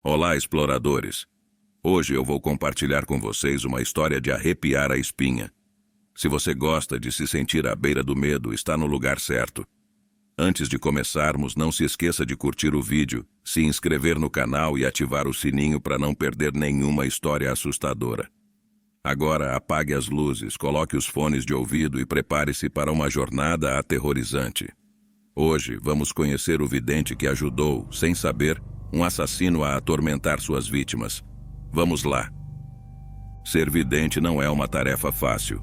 Olá, exploradores! Hoje eu vou compartilhar com vocês uma história de arrepiar a espinha. Se você gosta de se sentir à beira do medo, está no lugar certo. Antes de começarmos, não se esqueça de curtir o vídeo, se inscrever no canal e ativar o sininho para não perder nenhuma história assustadora. Agora apague as luzes, coloque os fones de ouvido e prepare-se para uma jornada aterrorizante. Hoje vamos conhecer o vidente que ajudou, sem saber, um assassino a atormentar suas vítimas. Vamos lá. Ser vidente não é uma tarefa fácil.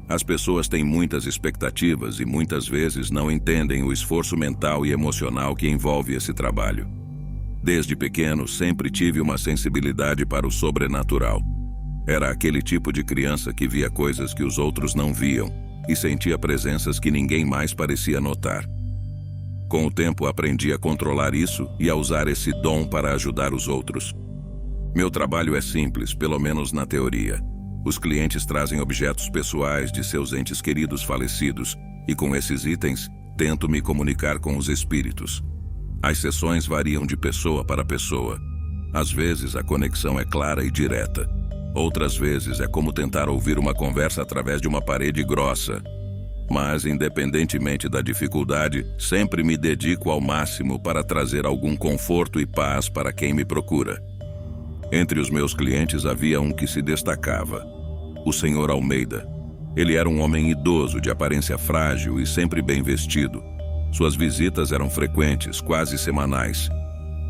As pessoas têm muitas expectativas e muitas vezes não entendem o esforço mental e emocional que envolve esse trabalho. Desde pequeno, sempre tive uma sensibilidade para o sobrenatural. Era aquele tipo de criança que via coisas que os outros não viam e sentia presenças que ninguém mais parecia notar. Com o tempo, aprendi a controlar isso e a usar esse dom para ajudar os outros. Meu trabalho é simples, pelo menos na teoria. Os clientes trazem objetos pessoais de seus entes queridos falecidos e, com esses itens, tento me comunicar com os espíritos. As sessões variam de pessoa para pessoa. Às vezes, a conexão é clara e direta. Outras vezes, é como tentar ouvir uma conversa através de uma parede grossa. Mas, independentemente da dificuldade, sempre me dedico ao máximo para trazer algum conforto e paz para quem me procura. Entre os meus clientes havia um que se destacava, o Sr. Almeida. Ele era um homem idoso, de aparência frágil e sempre bem vestido. Suas visitas eram frequentes, quase semanais.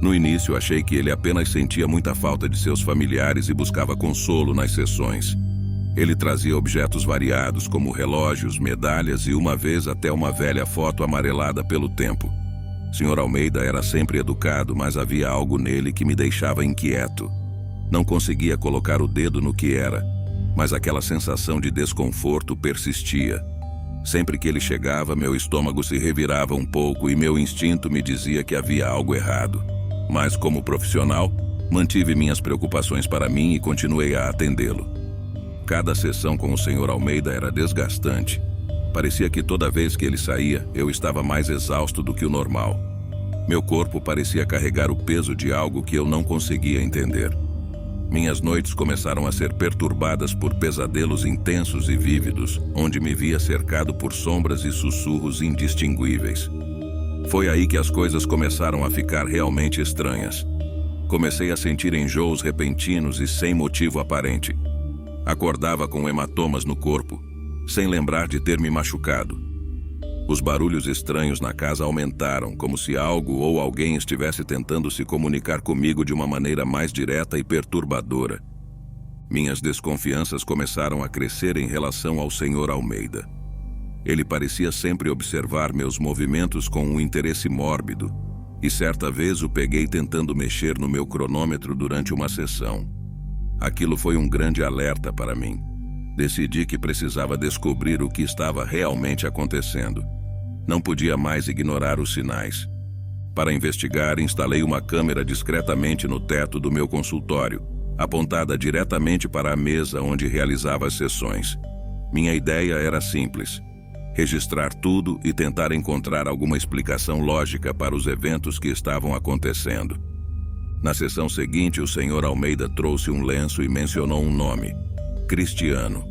No início, achei que ele apenas sentia muita falta de seus familiares e buscava consolo nas sessões. Ele trazia objetos variados, como relógios, medalhas e uma vez até uma velha foto amarelada pelo tempo. Sr. Almeida era sempre educado, mas havia algo nele que me deixava inquieto. Não conseguia colocar o dedo no que era, mas aquela sensação de desconforto persistia. Sempre que ele chegava, meu estômago se revirava um pouco e meu instinto me dizia que havia algo errado. Mas, como profissional, mantive minhas preocupações para mim e continuei a atendê-lo. Cada sessão com o Sr. Almeida era desgastante. Parecia que toda vez que ele saía, eu estava mais exausto do que o normal. Meu corpo parecia carregar o peso de algo que eu não conseguia entender. Minhas noites começaram a ser perturbadas por pesadelos intensos e vívidos, onde me via cercado por sombras e sussurros indistinguíveis. Foi aí que as coisas começaram a ficar realmente estranhas. Comecei a sentir enjoos repentinos e sem motivo aparente. Acordava com hematomas no corpo, sem lembrar de ter me machucado. Os barulhos estranhos na casa aumentaram, como se algo ou alguém estivesse tentando se comunicar comigo de uma maneira mais direta e perturbadora. Minhas desconfianças começaram a crescer em relação ao Sr. Almeida. Ele parecia sempre observar meus movimentos com um interesse mórbido, e certa vez o peguei tentando mexer no meu cronômetro durante uma sessão. Aquilo foi um grande alerta para mim. Decidi que precisava descobrir o que estava realmente acontecendo. Não podia mais ignorar os sinais. Para investigar, instalei uma câmera discretamente no teto do meu consultório, apontada diretamente para a mesa onde realizava as sessões. Minha ideia era simples: registrar tudo e tentar encontrar alguma explicação lógica para os eventos que estavam acontecendo. Na sessão seguinte, o Sr. Almeida trouxe um lenço e mencionou um nome: Cristiano.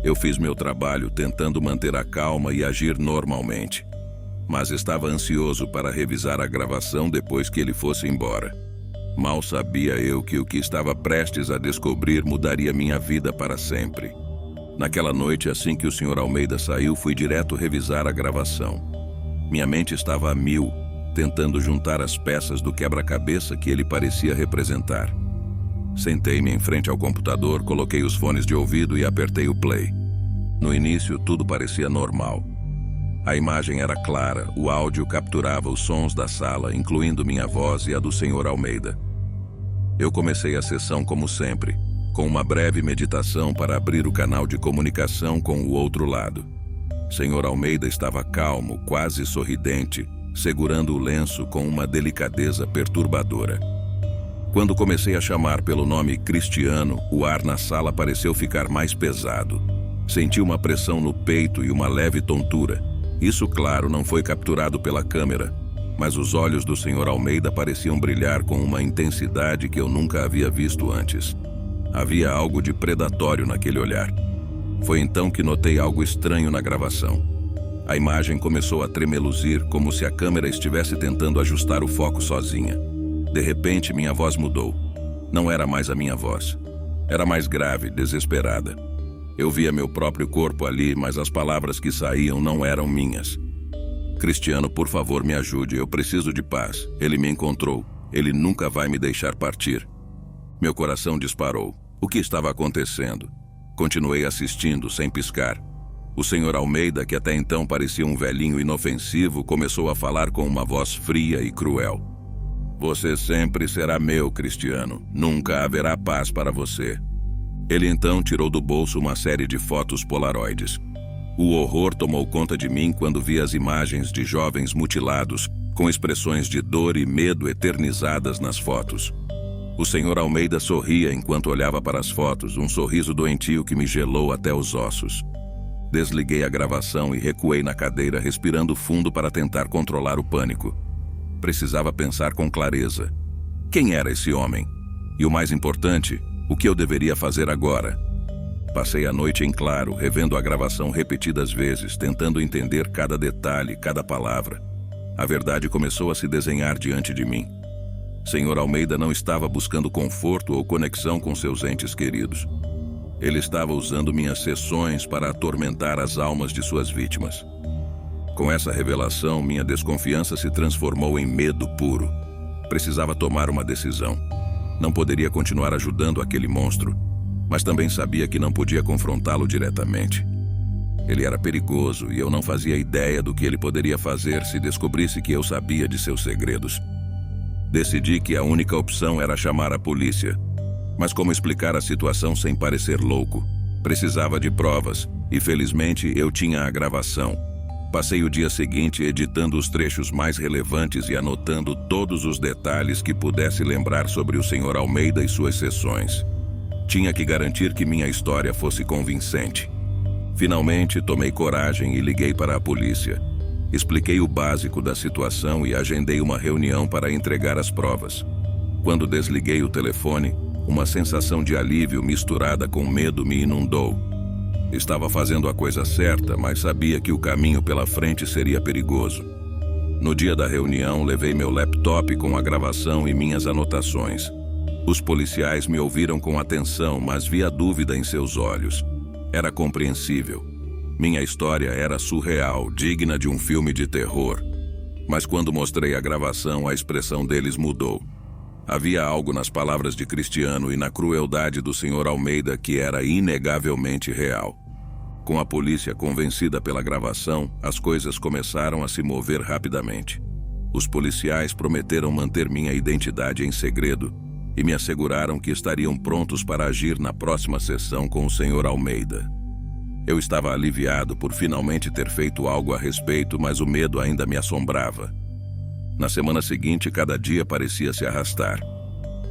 Eu fiz meu trabalho tentando manter a calma e agir normalmente, mas estava ansioso para revisar a gravação depois que ele fosse embora. Mal sabia eu que o que estava prestes a descobrir mudaria minha vida para sempre. Naquela noite, assim que o Sr. Almeida saiu, fui direto revisar a gravação. Minha mente estava a mil, tentando juntar as peças do quebra-cabeça que ele parecia representar. Sentei-me em frente ao computador, coloquei os fones de ouvido e apertei o play. No início, tudo parecia normal. A imagem era clara, o áudio capturava os sons da sala, incluindo minha voz e a do Sr. Almeida. Eu comecei a sessão como sempre, com uma breve meditação para abrir o canal de comunicação com o outro lado. Sr. Almeida estava calmo, quase sorridente, segurando o lenço com uma delicadeza perturbadora. Quando comecei a chamar pelo nome Cristiano, o ar na sala pareceu ficar mais pesado. Senti uma pressão no peito e uma leve tontura. Isso, claro, não foi capturado pela câmera. mas os olhos do Sr. Almeida pareciam brilhar com uma intensidade que eu nunca havia visto antes. Havia algo de predatório naquele olhar. Foi então que notei algo estranho na gravação. A imagem começou a tremeluzir, como se a câmera estivesse tentando ajustar o foco sozinha. De repente, minha voz mudou. Não era mais a minha voz. Era mais grave, desesperada. Eu via meu próprio corpo ali, mas as palavras que saíam não eram minhas. Cristiano, por favor, me ajude. Eu preciso de paz. Ele me encontrou. Ele nunca vai me deixar partir. Meu coração disparou. O que estava acontecendo? Continuei assistindo, sem piscar. O Sr. Almeida, que até então parecia um velhinho inofensivo, começou a falar com uma voz fria e cruel. Você sempre será meu, Cristiano. Nunca haverá paz para você. Ele então tirou do bolso uma série de fotos polaroides. O horror tomou conta de mim quando vi as imagens de jovens mutilados, com expressões de dor e medo eternizadas nas fotos. O Sr. Almeida sorria enquanto olhava para as fotos, um sorriso doentio que me gelou até os ossos. Desliguei a gravação e recuei na cadeira, respirando fundo para tentar controlar o pânico. Precisava pensar com clareza. Quem era esse homem? E o mais importante, o que eu deveria fazer agora? Passei a noite em claro, revendo a gravação repetidas vezes, tentando entender cada detalhe, cada palavra. A verdade começou a se desenhar diante de mim. Sr. Almeida não estava buscando conforto ou conexão com seus entes queridos. Ele estava usando minhas sessões para atormentar as almas de suas vítimas. Com essa revelação, minha desconfiança se transformou em medo puro. Precisava tomar uma decisão. Não poderia continuar ajudando aquele monstro, mas também sabia que não podia confrontá-lo diretamente. Ele era perigoso e eu não fazia ideia do que ele poderia fazer se descobrisse que eu sabia de seus segredos. Decidi que a única opção era chamar a polícia. Mas como explicar a situação sem parecer louco? Precisava de provas e, felizmente, eu tinha a gravação. Passei o dia seguinte editando os trechos mais relevantes e anotando todos os detalhes que pudesse lembrar sobre o Sr. Almeida e suas sessões. Tinha que garantir que minha história fosse convincente. Finalmente, tomei coragem e liguei para a polícia. Expliquei o básico da situação e agendei uma reunião para entregar as provas. Quando desliguei o telefone, uma sensação de alívio misturada com medo me inundou. Estava fazendo a coisa certa, mas sabia que o caminho pela frente seria perigoso. No dia da reunião, levei meu laptop com a gravação e minhas anotações. Os policiais me ouviram com atenção, mas vi a dúvida em seus olhos. Era compreensível. Minha história era surreal, digna de um filme de terror. Mas quando mostrei a gravação, a expressão deles mudou. Havia algo nas palavras de Cristiano e na crueldade do Sr. Almeida que era inegavelmente real. Com a polícia convencida pela gravação, as coisas começaram a se mover rapidamente. Os policiais prometeram manter minha identidade em segredo e me asseguraram que estariam prontos para agir na próxima sessão com o Sr. Almeida. Eu estava aliviado por finalmente ter feito algo a respeito, mas o medo ainda me assombrava. Na semana seguinte, cada dia parecia se arrastar.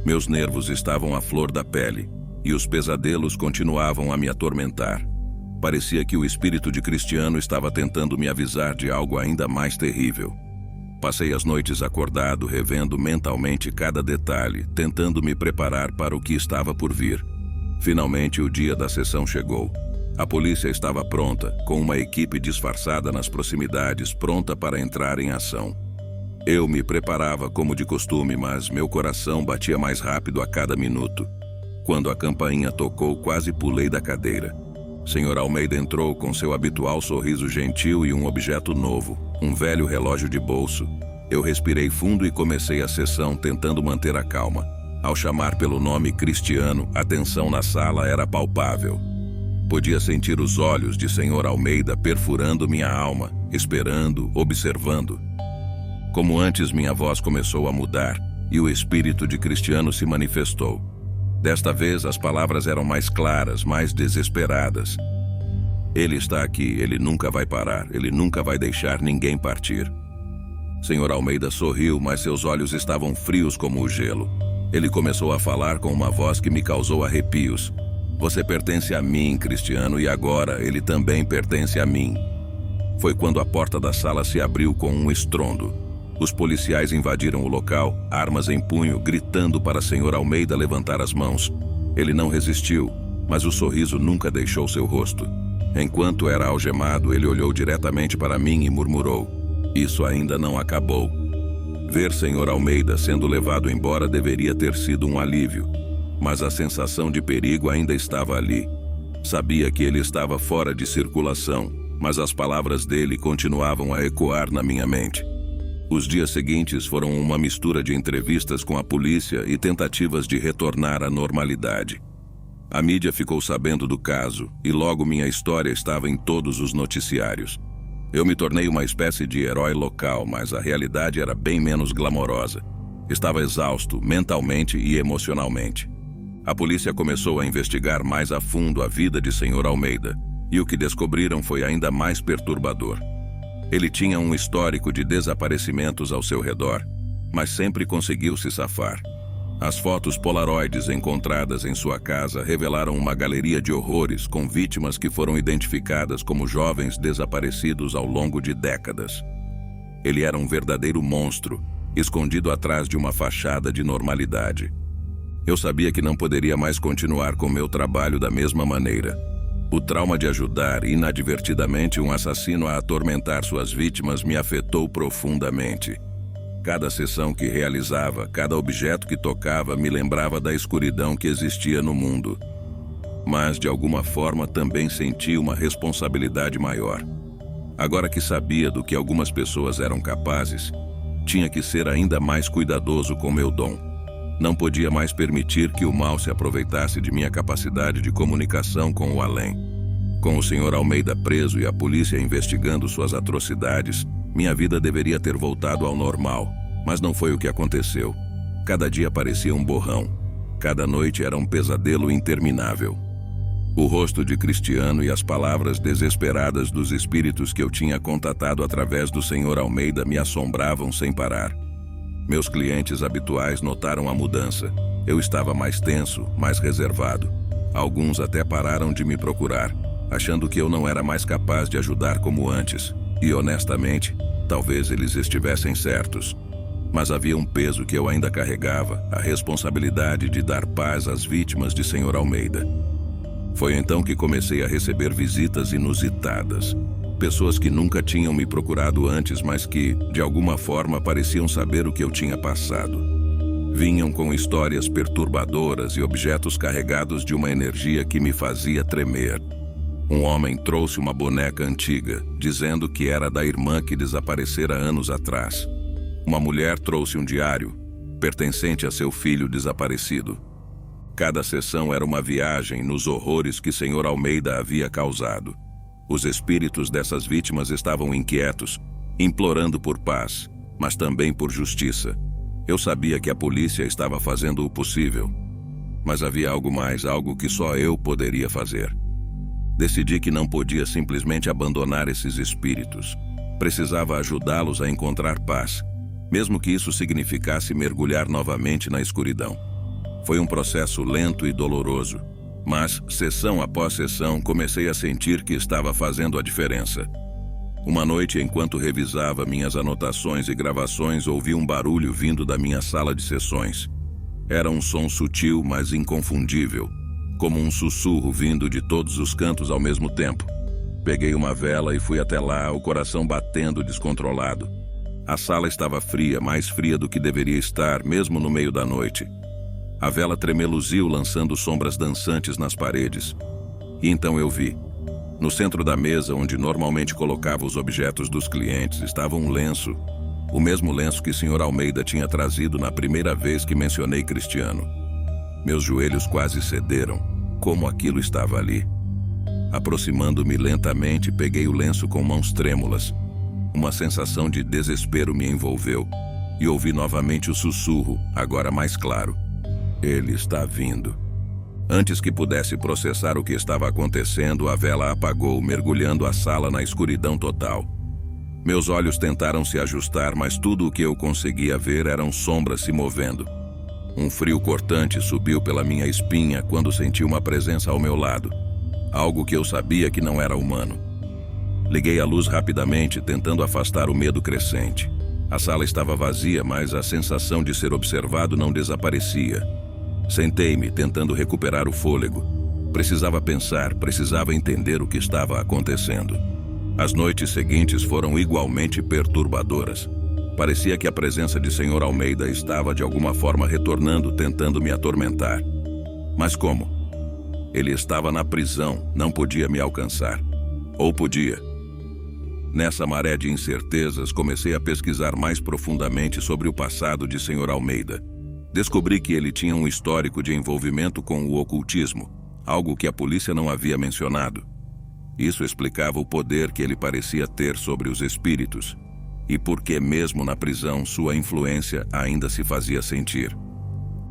Meus nervos estavam à flor da pele e os pesadelos continuavam a me atormentar. Parecia que o espírito de Cristiano estava tentando me avisar de algo ainda mais terrível. Passei as noites acordado, revendo mentalmente cada detalhe, tentando me preparar para o que estava por vir. Finalmente, o dia da sessão chegou. A polícia estava pronta, com uma equipe disfarçada nas proximidades, pronta para entrar em ação. Eu me preparava como de costume, mas meu coração batia mais rápido a cada minuto. Quando a campainha tocou, quase pulei da cadeira. Sr. Almeida entrou com seu habitual sorriso gentil e um objeto novo, um velho relógio de bolso. Eu respirei fundo e comecei a sessão, tentando manter a calma. Ao chamar pelo nome Cristiano, a tensão na sala era palpável. Podia sentir os olhos de Sr. Almeida perfurando minha alma, esperando, observando. Como antes, minha voz começou a mudar e o espírito de Cristiano se manifestou. Desta vez, as palavras eram mais claras, mais desesperadas. Ele está aqui, ele nunca vai parar, ele nunca vai deixar ninguém partir. Sr. Almeida sorriu, mas seus olhos estavam frios como o gelo. Ele começou a falar com uma voz que me causou arrepios. Você pertence a mim, Cristiano, e agora ele também pertence a mim. Foi quando a porta da sala se abriu com um estrondo. Os policiais invadiram o local, armas em punho, gritando para Sr. Almeida levantar as mãos. Ele não resistiu, mas o sorriso nunca deixou seu rosto. Enquanto era algemado, ele olhou diretamente para mim e murmurou: "Isso ainda não acabou." Ver Sr. Almeida sendo levado embora deveria ter sido um alívio, mas a sensação de perigo ainda estava ali. Sabia que ele estava fora de circulação, mas as palavras dele continuavam a ecoar na minha mente. Os dias seguintes foram uma mistura de entrevistas com a polícia e tentativas de retornar à normalidade. A mídia ficou sabendo do caso e logo minha história estava em todos os noticiários. Eu me tornei uma espécie de herói local, mas a realidade era bem menos glamourosa. Estava exausto, mentalmente e emocionalmente. A polícia começou a investigar mais a fundo a vida de Sr. Almeida, e o que descobriram foi ainda mais perturbador. Ele tinha um histórico de desaparecimentos ao seu redor, mas sempre conseguiu se safar. As fotos polaroides encontradas em sua casa revelaram uma galeria de horrores com vítimas que foram identificadas como jovens desaparecidos ao longo de décadas. Ele era um verdadeiro monstro, escondido atrás de uma fachada de normalidade. Eu sabia que não poderia mais continuar com meu trabalho da mesma maneira. O trauma de ajudar inadvertidamente um assassino a atormentar suas vítimas me afetou profundamente. Cada sessão que realizava, cada objeto que tocava me lembrava da escuridão que existia no mundo. Mas, de alguma forma, também senti uma responsabilidade maior. Agora que sabia do que algumas pessoas eram capazes, tinha que ser ainda mais cuidadoso com meu dom. Não podia mais permitir que o mal se aproveitasse de minha capacidade de comunicação com o além. Com o Sr. Almeida preso e a polícia investigando suas atrocidades, minha vida deveria ter voltado ao normal, mas não foi o que aconteceu. Cada dia parecia um borrão. Cada noite era um pesadelo interminável. O rosto de Cristiano e as palavras desesperadas dos espíritos que eu tinha contatado através do Sr. Almeida me assombravam sem parar. Meus clientes habituais notaram a mudança. Eu estava mais tenso, mais reservado. Alguns até pararam de me procurar, achando que eu não era mais capaz de ajudar como antes. E, honestamente, talvez eles estivessem certos. Mas havia um peso que eu ainda carregava, a responsabilidade de dar paz às vítimas de Sr. Almeida. Foi então que comecei a receber visitas inusitadas. Pessoas que nunca tinham me procurado antes, mas que, de alguma forma, pareciam saber o que eu tinha passado. Vinham com histórias perturbadoras e objetos carregados de uma energia que me fazia tremer. Um homem trouxe uma boneca antiga, dizendo que era da irmã que desaparecera anos atrás. Uma mulher trouxe um diário, pertencente a seu filho desaparecido. Cada sessão era uma viagem nos horrores que Sr. Almeida havia causado. Os espíritos dessas vítimas estavam inquietos, implorando por paz, mas também por justiça. Eu sabia que a polícia estava fazendo o possível, mas havia algo mais, algo que só eu poderia fazer. Decidi que não podia simplesmente abandonar esses espíritos. Precisava ajudá-los a encontrar paz, mesmo que isso significasse mergulhar novamente na escuridão. Foi um processo lento e doloroso, mas, sessão após sessão, comecei a sentir que estava fazendo a diferença. Uma noite, enquanto revisava minhas anotações e gravações, ouvi um barulho vindo da minha sala de sessões. Era um som sutil, mas inconfundível, como um sussurro vindo de todos os cantos ao mesmo tempo. Peguei uma vela e fui até lá, o coração batendo descontrolado. A sala estava fria, mais fria do que deveria estar, mesmo no meio da noite. A vela tremeluziu, lançando sombras dançantes nas paredes. E então eu vi. No centro da mesa, onde normalmente colocava os objetos dos clientes, estava um lenço. O mesmo lenço que Sr. Almeida tinha trazido na primeira vez que mencionei Cristiano. Meus joelhos quase cederam. Como aquilo estava ali. Aproximando-me lentamente, peguei o lenço com mãos trêmulas. Uma sensação de desespero me envolveu. E ouvi novamente o sussurro, agora mais claro. Ele está vindo. Antes que pudesse processar o que estava acontecendo, a vela apagou, mergulhando a sala na escuridão total. Meus olhos tentaram se ajustar, mas tudo o que eu conseguia ver eram sombras se movendo. Um frio cortante subiu pela minha espinha quando senti uma presença ao meu lado. Algo que eu sabia que não era humano. Liguei a luz rapidamente, tentando afastar o medo crescente. A sala estava vazia, mas a sensação de ser observado não desaparecia. Sentei-me, tentando recuperar o fôlego. Precisava pensar, precisava entender o que estava acontecendo. As noites seguintes foram igualmente perturbadoras. Parecia que a presença de Sr. Almeida estava de alguma forma retornando, tentando me atormentar. Mas como? Ele estava na prisão, não podia me alcançar. Ou podia? Nessa maré de incertezas, comecei a pesquisar mais profundamente sobre o passado de Sr. Almeida. Descobri que ele tinha um histórico de envolvimento com o ocultismo, algo que a polícia não havia mencionado. Isso explicava o poder que ele parecia ter sobre os espíritos, e por que mesmo na prisão sua influência ainda se fazia sentir.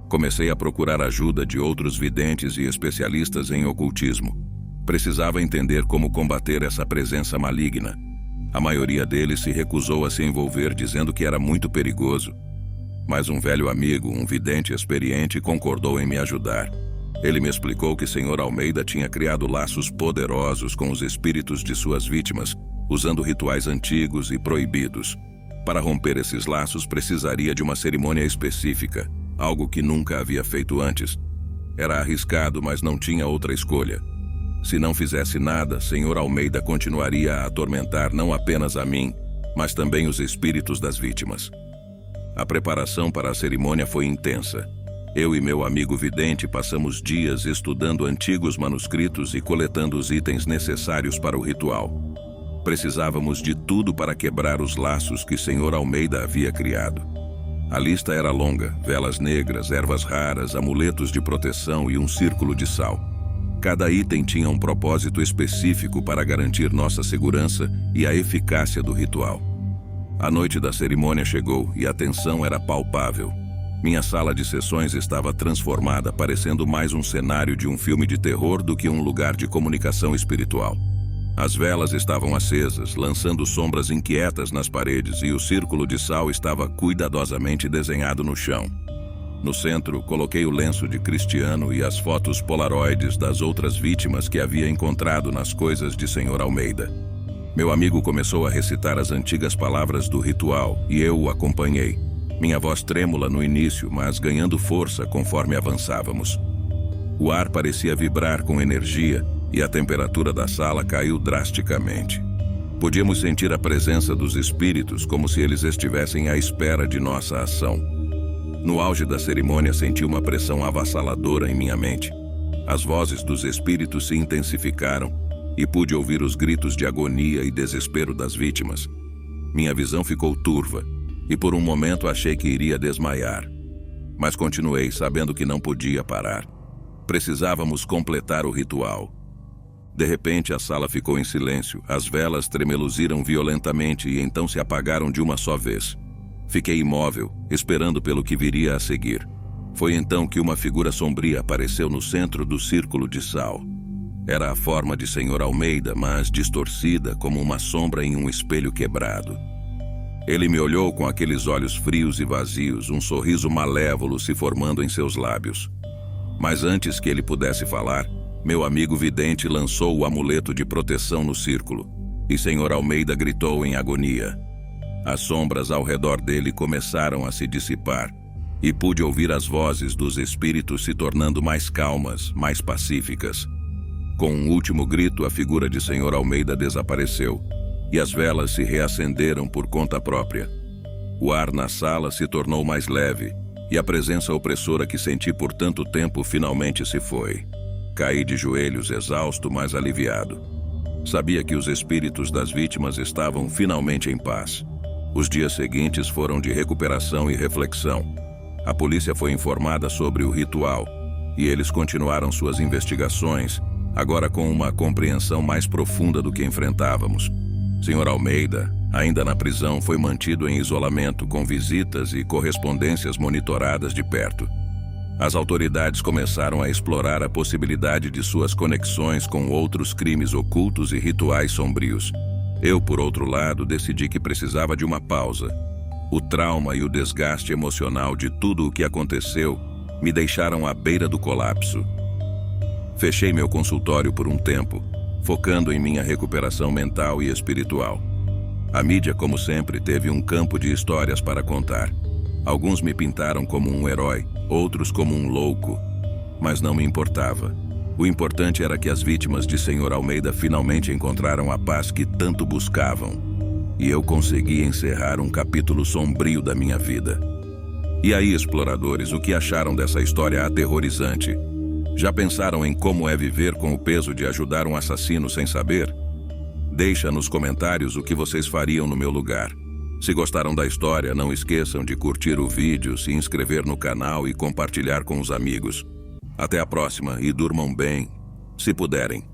Comecei a procurar ajuda de outros videntes e especialistas em ocultismo. Precisava entender como combater essa presença maligna. A maioria deles se recusou a se envolver, dizendo que era muito perigoso. Mas um velho amigo, um vidente experiente, concordou em me ajudar. Ele me explicou que Sr. Almeida tinha criado laços poderosos com os espíritos de suas vítimas, usando rituais antigos e proibidos. Para romper esses laços, precisaria de uma cerimônia específica, algo que nunca havia feito antes. Era arriscado, mas não tinha outra escolha. Se não fizesse nada, Sr. Almeida continuaria a atormentar não apenas a mim, mas também os espíritos das vítimas. A preparação para a cerimônia foi intensa. Eu e meu amigo vidente passamos dias estudando antigos manuscritos e coletando os itens necessários para o ritual. Precisávamos de tudo para quebrar os laços que Sr. Almeida havia criado. A lista era longa: velas negras, ervas raras, amuletos de proteção e um círculo de sal. Cada item tinha um propósito específico para garantir nossa segurança e a eficácia do ritual. A noite da cerimônia chegou e a tensão era palpável. Minha sala de sessões estava transformada, parecendo mais um cenário de um filme de terror do que um lugar de comunicação espiritual. As velas estavam acesas, lançando sombras inquietas nas paredes, e o círculo de sal estava cuidadosamente desenhado no chão. No centro, coloquei o lenço de Cristiano e as fotos polaroides das outras vítimas que havia encontrado nas coisas de Sr. Almeida. Meu amigo começou a recitar as antigas palavras do ritual e eu o acompanhei. Minha voz trêmula no início, mas ganhando força conforme avançávamos. O ar parecia vibrar com energia e a temperatura da sala caiu drasticamente. Podíamos sentir a presença dos espíritos como se eles estivessem à espera de nossa ação. No auge da cerimônia, senti uma pressão avassaladora em minha mente. As vozes dos espíritos se intensificaram e pude ouvir os gritos de agonia e desespero das vítimas. Minha visão ficou turva e por um momento achei que iria desmaiar. Mas continuei, sabendo que não podia parar. Precisávamos completar o ritual. De repente, a sala ficou em silêncio. As velas tremeluziram violentamente e então se apagaram de uma só vez. Fiquei imóvel, esperando pelo que viria a seguir. Foi então que uma figura sombria apareceu no centro do círculo de sal. Era a forma de Sr. Almeida, mas distorcida como uma sombra em um espelho quebrado. Ele me olhou com aqueles olhos frios e vazios, um sorriso malévolo se formando em seus lábios. Mas antes que ele pudesse falar, meu amigo vidente lançou o amuleto de proteção no círculo, e Sr. Almeida gritou em agonia. As sombras ao redor dele começaram a se dissipar, e pude ouvir as vozes dos espíritos se tornando mais calmas, mais pacíficas. Com um último grito, a figura de Sr. Almeida desapareceu, e as velas se reacenderam por conta própria. O ar na sala se tornou mais leve, e a presença opressora que senti por tanto tempo finalmente se foi. Caí de joelhos, exausto, mas aliviado. Sabia que os espíritos das vítimas estavam finalmente em paz. Os dias seguintes foram de recuperação e reflexão. A polícia foi informada sobre o ritual, e eles continuaram suas investigações, agora com uma compreensão mais profunda do que enfrentávamos. Sr. Almeida, ainda na prisão, foi mantido em isolamento, com visitas e correspondências monitoradas de perto. As autoridades começaram a explorar a possibilidade de suas conexões com outros crimes ocultos e rituais sombrios. Eu, por outro lado, decidi que precisava de uma pausa. O trauma e o desgaste emocional de tudo o que aconteceu me deixaram à beira do colapso. Fechei meu consultório por um tempo, focando em minha recuperação mental e espiritual. A mídia, como sempre, teve um campo de histórias para contar. Alguns me pintaram como um herói, outros como um louco. Mas não me importava. O importante era que as vítimas de Sr. Almeida finalmente encontraram a paz que tanto buscavam. E eu consegui encerrar um capítulo sombrio da minha vida. E aí, exploradores, o que acharam dessa história aterrorizante? Já pensaram em como é viver com o peso de ajudar um assassino sem saber? Deixa nos comentários o que vocês fariam no meu lugar. Se gostaram da história, não esqueçam de curtir o vídeo, se inscrever no canal e compartilhar com os amigos. Até a próxima e durmam bem, se puderem.